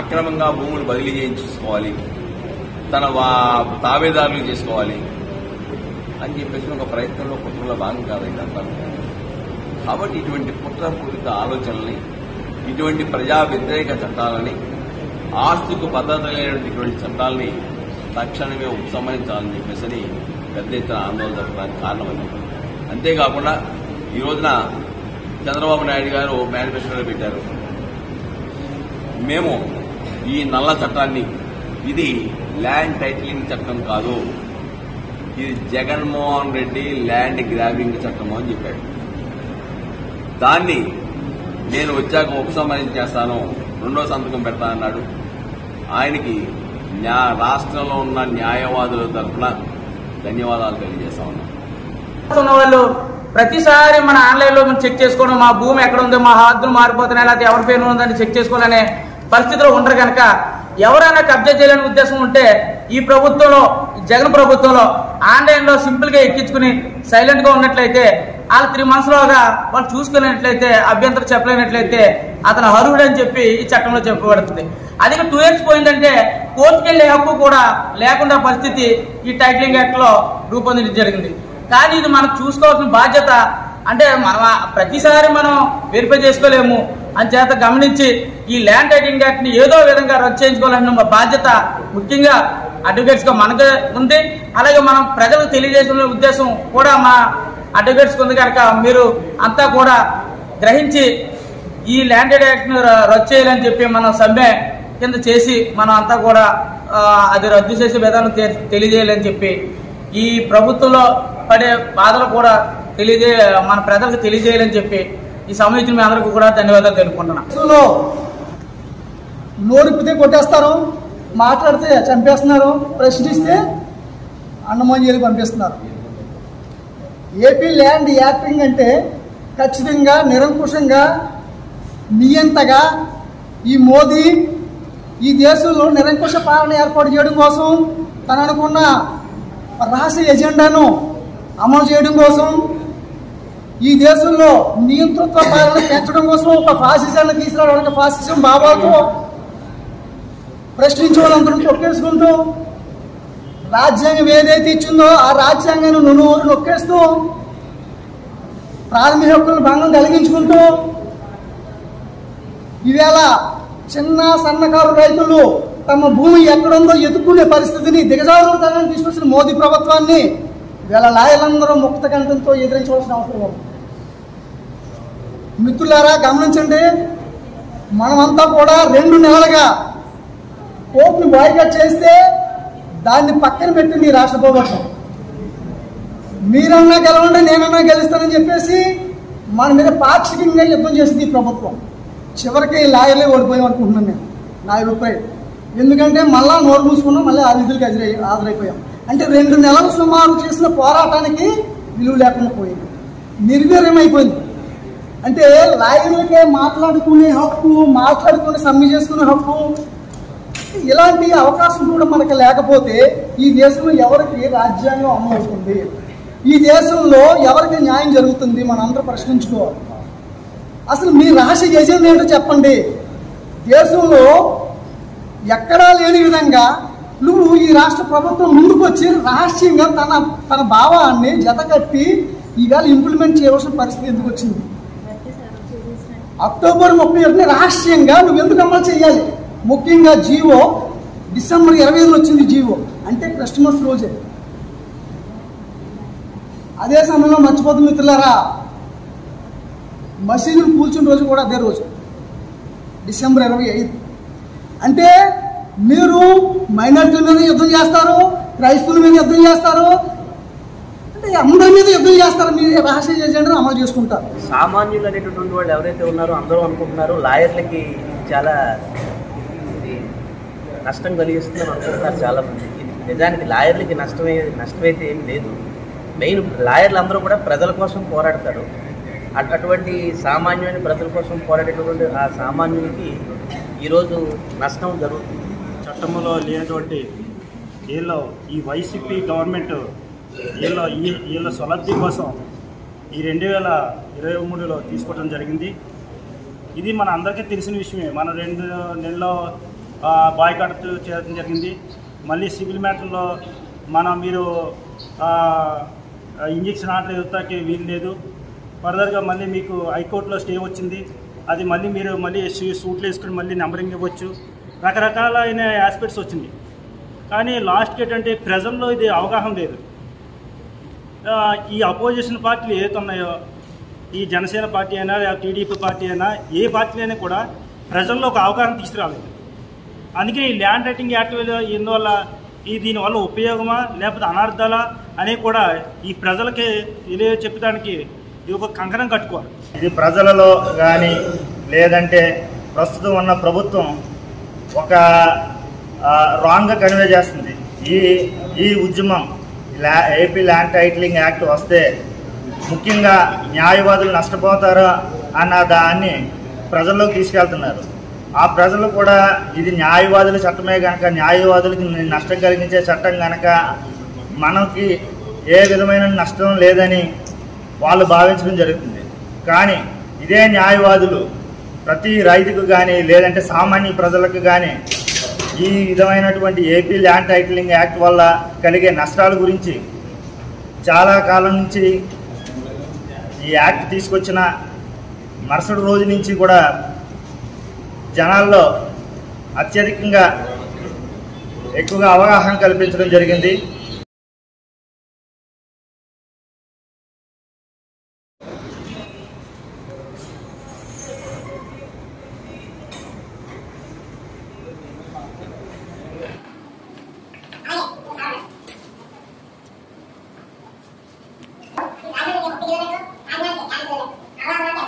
అక్రమంగా భూములు బదిలీ చేయించుకోవాలి, తన తాబేదారులు చేసుకోవాలి అని చెప్పేసి ఒక ప్రయత్నంలో కుట్రలో భాగం కాదు ఇదంతా. కాబట్టి ఇటువంటి కుట్రపూరిత ఆలోచనల్ని, ఇటువంటి ప్రజా వ్యతిరేక చట్టాలని, ఆస్తికు భద్రత లేనటువంటి చట్టాలని తక్షణమే ఉపసంహరించాలని చెప్పేసి పెద్ద ఎత్తున ఆందోళన జరపడానికి కారణమైంది. అంతేకాకుండా ఈ రోజున చంద్రబాబు నాయుడు గారు మేనిఫెస్టోలో పెట్టారు, మేము ఈ నల్ల చట్టాన్ని, ఇది ల్యాండ్ టైటిలింగ్ చట్టం కాదు, ఇది జగన్మోహన్ రెడ్డి ల్యాండ్ గ్రాబింగ్ చట్టము అని చెప్పాడు. దాన్ని నేను వచ్చాక ఉపసంహరించేస్తాను, రెండో సంతకం పెడతానన్నాడు. ఆయనకి రాష్ట్రంలో ఉన్న న్యాయవాదుల తరఫున ధన్యవాదాలు తెలియజేస్తా ఉన్నాం. వాళ్ళు ప్రతిసారి మన ఆన్లైన్లో మనం చెక్ చేసుకోవడం, మా భూమి ఎక్కడ ఉందో, మా హద్దులు మారిపోతున్నాయి, లేకపోతే ఎవరి పేరు ఉందని చెక్ చేసుకోవాలనే పరిస్థితిలో ఉండరు కనుక ఎవరైనా కబ్జా చేయాలనే ఉద్దేశం ఉంటే ఈ ప్రభుత్వంలో, జగన్ ప్రభుత్వంలో ఆన్లైన్లో సింపుల్గా ఎక్కించుకుని సైలెంట్గా ఉన్నట్లయితే, వాళ్ళు 3 months లోగా వాళ్ళు చూసుకునేట్లయితే, అభ్యంతరం చెప్పలేనట్లయితే అతను అర్హుడు అని చెప్పి ఈ చట్టంలో చెప్పబడుతుంది. అది 2 years పోయిందంటే కోర్టుకు వెళ్లే హక్కు కూడా లేకుండా పరిస్థితి ఈ టైటిలింగ్ యాక్ట్ లో రూపొందించడం జరిగింది. కానీ ఇది మనం చూసుకోవాల్సిన బాధ్యత, అంటే మనం ప్రతిసారి మనం వెరిఫై చేసుకోలేము అని చేత గమనించి ఈ ల్యాండ్ టైటిలింగ్ యాక్ట్ ని ఏదో విధంగా రద్దు చేయించుకోవాలన్న బాధ్యత ముఖ్యంగా అడ్వకేట్స్ గా మనకు ఉంది. అలాగే మనం ప్రజలకు తెలియజేసిన ఉద్దేశం కూడా మా అడ్వకేట్స్ ఉంది కనుక మీరు అంతా కూడా గ్రహించి ఈ ల్యాండ్ యాక్ట్ ను రద్దు చేయాలని చెప్పి మనం సమ్మె కింద చేసి మనం అంతా కూడా అది రద్దు చేసే విధానం తెలియజేయాలని చెప్పి, ఈ ప్రభుత్వంలో పడే బాధలు కూడా మన ప్రజలకు తెలియజేయాలని చెప్పి ఈ సమావేశం మీ అందరికీ కూడా ధన్యవాదాలు తెలుపుకుంటున్నాను. నోరిపితే కొట్టేస్తారు, మాట్లాడితే చంపేస్తున్నారు, ప్రశ్నిస్తే అన్నమని చెప్పి పంపిస్తున్నారు. ఏపీ ల్యాండ్ యాక్టింగ్ అంటే ఖచ్చితంగా నిరంకుశంగా నియంతగా ఈ మోదీ ఈ దేశంలో నిరంకుశ పాలన ఏర్పాటు చేయడం కోసం, తను అనుకున్న రహస్య ఎజెండాను అమలు చేయడం కోసం, ఈ దేశంలో నియంతృత్వ పాలన పెంచడం కోసం ఒక ఫాసిజాన్ని తీసుకురావడానికి, ఫాసిజం భావాలతో ప్రశ్నించే వాళ్ళందరూ నొక్కేసుకుంటూ, రాజ్యాంగం ఏదైతే ఇచ్చిందో ఆ రాజ్యాంగాన్ని నువ్వు నొక్కేస్తూ, ప్రాథమిక హక్కులను భంగం కలిగించుకుంటూ, ఈవేళ చిన్న సన్నకారు రైతులు తమ భూమి ఎక్కడుందో ఎదుర్కొనే పరిస్థితిని దిగజారుతనాన్ని తీసుకొచ్చిన మోదీ ప్రభుత్వాన్ని వీళ్ళ లాయర్లందరూ ముక్త కంఠంతో ఎదిరించవలసిన అవసరం ఉంది. మిత్రులారా గమనించండి, మనమంతా కూడా 2 నెలలుగా కోర్టును బాయ్కాట్ చేస్తే దాన్ని పక్కన పెట్టింది ఈ రాష్ట్ర ప్రభుత్వం. మీరన్నా గెలవండి, నేనన్నా గెలుస్తానని చెప్పేసి మన మీద పాక్షికంగా యుద్ధం చేసింది ఈ ప్రభుత్వం. చివరికి లాయర్లే ఓడిపోయాం అనుకుంటున్నాను నేను, ₹1,000. ఎందుకంటే మళ్ళా నోరు మూసుకున్నాం, మళ్ళీ విధులకు హాజరైపోయాం. అంటే 2 నెలలు సుమారు చేసిన పోరాటానికి విలువ లేకుండా పోయింది, నిర్వీర్యం అయిపోయింది. అంటే లాయర్లకే మాట్లాడుకునే హక్కు, మాట్లాడుకుని సమ్మె చేసుకునే హక్కు, ఇలాంటి అవకాశం కూడా మనకు లేకపోతే ఈ దేశంలో ఎవరికి రాజ్యాంగం అమలు అవుతుంది, ఈ దేశంలో ఎవరికి న్యాయం జరుగుతుంది, మనందరూ ప్రశ్నించుకోవాలి. అసలు మీ రహస్య ఎజెండా ఏంటో చెప్పండి. దేశంలో ఎక్కడా లేని విధంగా నువ్వు ఈ రాష్ట్ర ప్రభుత్వం ముందుకు వచ్చి రహస్యంగా తన భావాన్ని జతకట్టి ఈవేళ ఇంప్లిమెంట్ చేయవలసిన పరిస్థితి ఎందుకు వచ్చింది? అక్టోబర్ 31 రహస్యంగా నువ్వు ఎందుకు అమలు చేయాలి? ముఖ్యంగా జీవో డిసెంబర్ 25 వచ్చింది జీవో, అంటే క్రిస్మస్ రోజే. అదే సమయంలో మర్చిపోతుంది మిత్రులారా, మసీదులు కూల్చున్న రోజు కూడా అదే రోజు, డిసెంబర్ 25. అంటే మీరు మైనారిటీల మీద యుద్ధం చేస్తారు, క్రైస్తవుల మీద యుద్ధం చేస్తారు, అంటే అందరి మీద యుద్ధం చేస్తారు, మీరు రహస్య ఎజెండాను అమలు చేసుకుంటారు. సామాన్యులు అనేటటువంటి వాళ్ళు ఎవరైతే ఉన్నారో అందరూ అనుకుంటున్నారు లాయర్లకి చాలా నష్టం కలిగిస్తుందని అనుకుంటున్నారు చాలా మంది. నిజానికి లాయర్లకి నష్టమైతే ఏం లేదు. మెయిన్ లాయర్లు అందరూ కూడా ప్రజల కోసం పోరాడతారు. అటువంటి సామాన్యమైన ప్రజల కోసం పోరాడేటటువంటి ఆ సామాన్యునికి ఈరోజు నష్టం జరుగుతుంది. చట్టంలో లేనటువంటి వీళ్ళు ఈ వైసీపీ గవర్నమెంట్ వీళ్ళ స్వలబ్ధి కోసం ఈ 2023లో తీసుకోవడం జరిగింది. ఇది మన అందరికీ తెలిసిన విషయమే. మన 2 నెలల్లో బాయ్కాట్ చేయడం జరిగింది. మళ్ళీ సివిల్ మ్యాటర్లో మీరు ఇంజక్షన్ ఆర్డర్ ఇవ్వడానికి వీలు లేదు. ఫర్దర్గా మళ్ళీ మీకు హైకోర్టులో స్టే వచ్చింది. అది మీరు సూట్లు వేసుకుని మళ్ళీ నెంబరింగ్ ఇవ్వచ్చు. రకరకాలైన ఆస్పెక్ట్స్ వచ్చింది. కానీ లాస్ట్కి ఏంటంటే ప్రజల్లో ఇది అవగాహన లేదు. ఈ అపోజిషన్ పార్టీలు ఏదైతే ఉన్నాయో, ఈ జనసేన పార్టీ అయినా టీడీపీ పార్టీ అయినా ఏ పార్టీ అయినా కూడా ప్రజల్లో ఒక అవగాహన తీసుకురాలేదు. అందుకే ఈ ల్యాండ్ రైటింగ్ యాక్ట్ ఎందువల్ల దీనివల్ల ఉపయోగమా లేకపోతే అనర్థాలా అని కూడా ఈ ప్రజలకి చెప్పడానికి ఇది ఒక కంకణం కట్టుకోవాలి. ఇది ప్రజలలో కానీ లేదంటే ప్రస్తుతం ఉన్న ప్రభుత్వం ఒక రాంగ్గా కన్వే చేస్తుంది. ఈ ఉద్యమం ఏపీ ల్యాండ్ టైటిలింగ్ యాక్ట్ వస్తే ముఖ్యంగా న్యాయవాదులు నష్టపోతారా అన్న దాన్ని ప్రజల్లోకి తీసుకెళ్తున్నారు. ఆ ప్రజలు కూడా ఇది న్యాయవాదుల చట్టమే కనుక, న్యాయవాదులకి నష్టం కలిగించే చట్టం కనుక మనకి ఏ విధమైన నష్టం లేదని వాళ్ళు భావించడం జరుగుతుంది. కానీ ఇదే న్యాయవాదులు ప్రతి రైతుకు కానీ లేదంటే సామాన్య ప్రజలకు కానీ ఈ విధమైనటువంటి ఏపీ ల్యాండ్ టైటిలింగ్ యాక్ట్ వల్ల కలిగే నష్టాల గురించి చాలా కాలం నుంచి ఈ యాక్ట్ తీసుకొచ్చిన మరుసటి రోజు నుంచి కూడా జనాల్లో అత్యధికంగా ఎక్కువగా అవగాహన కల్పించడం జరిగింది. I